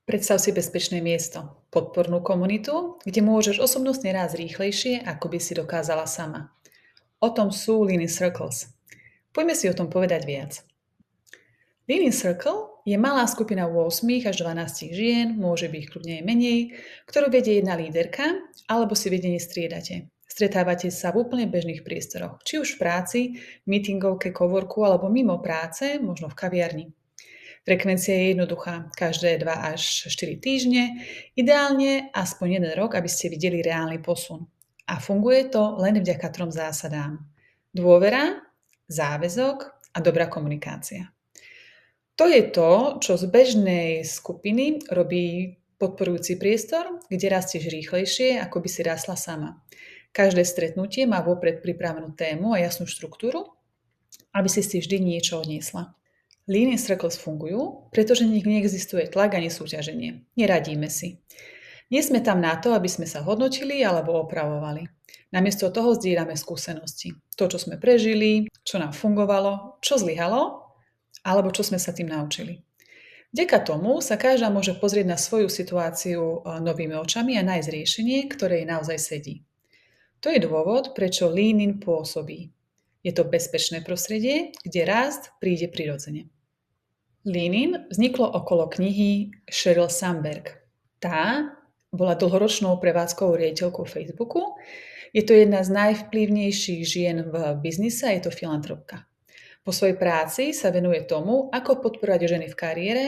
Predstav si bezpečné miesto, podpornú komunitu, kde môžeš osobnostne rásť rýchlejšie, ako by si dokázala sama. O tom sú Lean Circles. Poďme si o tom povedať viac. Lean Circle je malá skupina 8 až 12 žien, môže byť kľudne aj menej, ktorú vedie jedna líderka, alebo si vedenie striedate. Stretávate sa v úplne bežných priestoroch, či už v práci, meetingovke, coworku, alebo mimo práce, možno v kaviarni. Frekvencia je jednoduchá, každé 2 až 4 týždne, ideálne aspoň 1 rok, aby ste videli reálny posun. A funguje to len vďaka 3 zásadám. Dôvera, záväzok a dobrá komunikácia. To je to, čo z bežnej skupiny robí podporujúci priestor, kde rastieš rýchlejšie, ako by si rásla sama. Každé stretnutie má vopred pripravenú tému a jasnú štruktúru, aby si vždy niečo odniesla. Lean Circles fungujú, pretože nech neexistuje tlak ani súťaženie. Neradíme si. Nie sme tam na to, aby sme sa hodnotili alebo opravovali. Namiesto toho zdieľame skúsenosti. To, čo sme prežili, čo nám fungovalo, čo zlyhalo, alebo čo sme sa tým naučili. Vďaka tomu sa každá môže pozrieť na svoju situáciu novými očami a nájsť riešenie, ktoré jej naozaj sedí. To je dôvod, prečo Lean In pôsobí. Je to bezpečné prostredie, kde rast príde prirodzene. Lean In vzniklo okolo knihy Sheryl Sandberg. Tá bola dlhoročnou prevádzkovou riaditeľkou Facebooku. Je to jedna z najvplyvnejších žien v biznise a je to filantropka. Po svojej práci sa venuje tomu, ako podporovať ženy v kariére,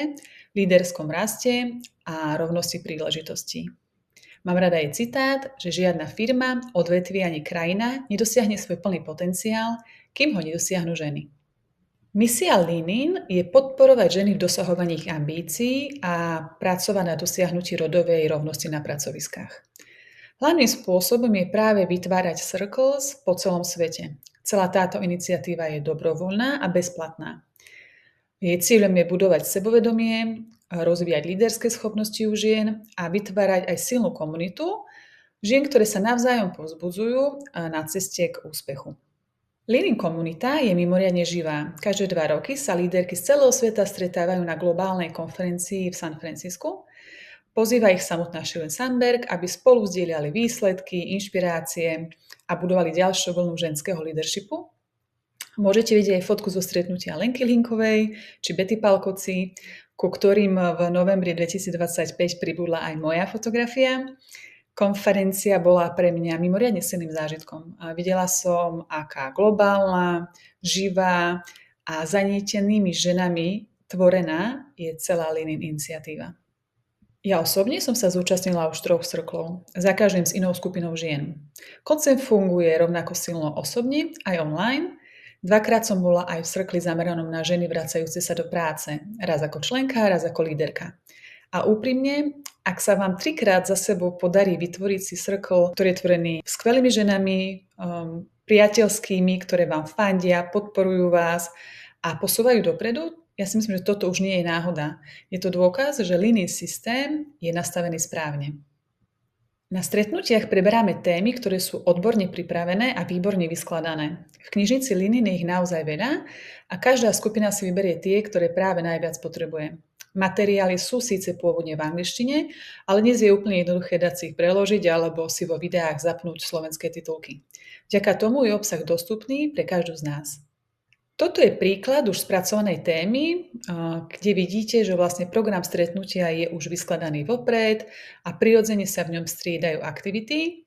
líderskom raste a rovnosti príležitostí. Mám rada jej citát, že žiadna firma, odvetvie ani krajina nedosiahne svoj plný potenciál, kým ho nedosiahnu ženy. Misia Lean In je podporovať ženy v dosahovaní ich ambícií a pracovať na dosiahnutí rodovej rovnosti na pracoviskách. Hlavným spôsobom je práve vytvárať circles po celom svete. Celá táto iniciatíva je dobrovoľná a bezplatná. Jej cieľom je budovať sebavedomie, rozvíjať líderské schopnosti u žien a vytvárať aj silnú komunitu žien, ktoré sa navzájom povzbudzujú na ceste k úspechu. Lean In komunita je mimoriadne živá. Každé 2 roky sa líderky z celého sveta stretávajú na globálnej konferencii v San Francisku. Pozýva ich samotná Sheryl Sandberg, aby spolu zdieľali výsledky, inšpirácie a budovali ďalšiu vlnu ženského leadershipu. Môžete vidieť aj fotku zo stretnutia Lenky Linkovej či Betty Palkoci, ku ktorým v novembri 2025 pribudla aj moja fotografia. Konferencia bola pre mňa mimoriadne silným zážitkom. Videla som, aká globálna, živá a zanietenými ženami tvorená je celá Lean In iniciatíva. Ja osobne som sa zúčastnila už 3 cirklov, za každým s inou skupinou žien. Koncept funguje rovnako silno osobne, aj online. 2-krát som bola aj v cirkli zameranom na ženy vracajúce sa do práce, raz ako členka, raz ako líderka. A úprimne, ak sa vám 3-krát za sebou podarí vytvoriť si circle, ktorý je tvorený skvelými ženami, priateľskými, ktoré vám fandia, podporujú vás a posúvajú dopredu, ja si myslím, že toto už nie je náhoda. Je to dôkaz, že Lean In systém je nastavený správne. Na stretnutiach preberáme témy, ktoré sú odborne pripravené a výborne vyskladané. V knižnici Lean In je ich naozaj veľa a každá skupina si vyberie tie, ktoré práve najviac potrebuje. Materiály sú síce pôvodne v angličtine, ale dnes je úplne jednoduché dať si ich preložiť alebo si vo videách zapnúť slovenské titulky. Vďaka tomu je obsah dostupný pre každú z nás. Toto je príklad už spracovanej témy, kde vidíte, že vlastne program stretnutia je už vyskladaný vopred a prirodzene sa v ňom striedajú aktivity.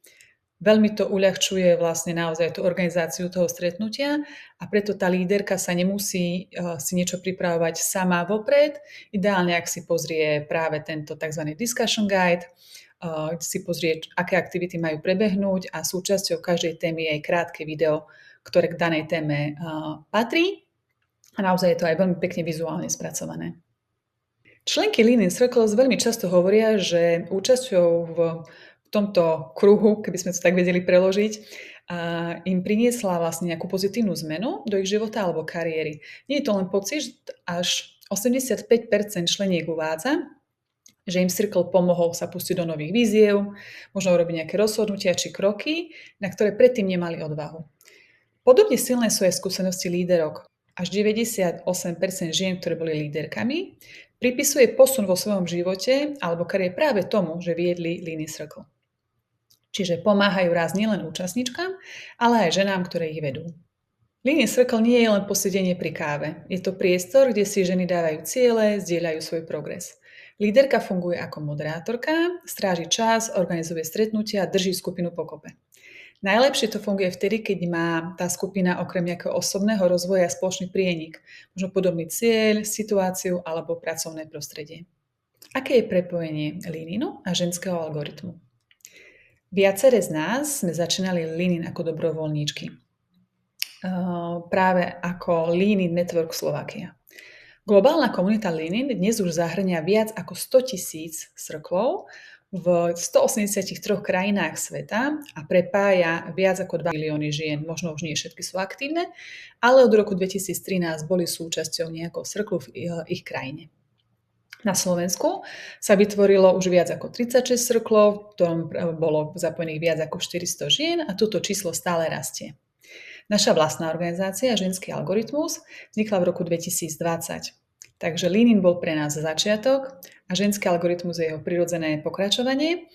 Veľmi to uľahčuje vlastne naozaj tú organizáciu toho stretnutia a preto tá líderka sa nemusí si niečo pripravovať sama vopred. Ideálne, ak si pozrie práve tento tzv. Discussion guide, si pozrie, aké aktivity majú prebehnúť a súčasťou každej témy je aj krátke video, ktoré k danej téme patrí a naozaj je to aj veľmi pekne vizuálne spracované. Členky Lean In Circles veľmi často hovoria, že účasťou v tomto kruhu, keby sme to tak vedeli preložiť, im priniesla vlastne nejakú pozitívnu zmenu do ich života alebo kariéry. Nie je to len pocit, až 85% členiek uvádza, že im circle pomohol sa pustiť do nových víziev, možno urobiť nejaké rozhodnutia či kroky, na ktoré predtým nemali odvahu. Podobne silné sú aj skúsenosti líderok. Až 98% žien, ktoré boli líderkami, Pripisuje posun vo svojom živote alebo kariére práve tomu, že viedli Lean Circle. Čiže pomáhajú raz nielen účastníčkam, ale aj ženám, ktoré ich vedú. Lean Circle nie je len posedenie pri káve. Je to priestor, kde si ženy dávajú ciele, zdieľajú svoj progres. Líderka funguje ako moderátorka, stráži čas, organizuje stretnutia a drží skupinu pokope. Najlepšie to funguje vtedy, keď má tá skupina okrem nejakého osobného rozvoja spoločný prienik, možno podobný cieľ, situáciu alebo pracovné prostredie. Aké je prepojenie Leaninu a ženského algoritmu? Viaceré z nás sme začínali Leanin ako dobrovoľníčky. Práve ako Leanin Network Slovakia. Globálna komunita Leanin dnes už zahŕňa viac ako 100 000 circlov v 183 krajinách sveta a prepája viac ako 2 milióny žien. Možno už nie všetky sú aktívne, ale od roku 2013 boli súčasťou nejakého cirklu v ich krajine. Na Slovensku sa vytvorilo už viac ako 36 cirklov, v ktorom bolo zapojených viac ako 400 žien a toto číslo stále rastie. Naša vlastná organizácia Ženský algoritmus vznikla v roku 2020. Takže Leanin bol pre nás začiatok a ženský algoritmus je jeho prirodzené pokračovanie.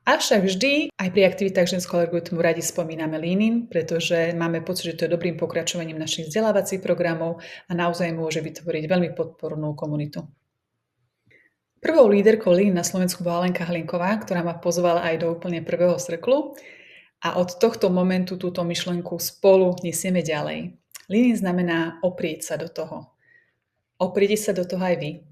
Avšak vždy aj pri aktivitách ženského algoritmu radi spomíname Leanin, pretože máme pocit, že to je dobrým pokračovaním našich vzdelávacích programov a naozaj môže vytvoriť veľmi podpornú komunitu. Prvou líderkou Lean na Slovensku bola Lenka Hlinková, ktorá ma pozvala aj do úplne prvého cirklu a od tohto momentu túto myšlenku spolu nesieme ďalej. Lean znamená oprieť sa do toho. Opriete sa do toho aj vy.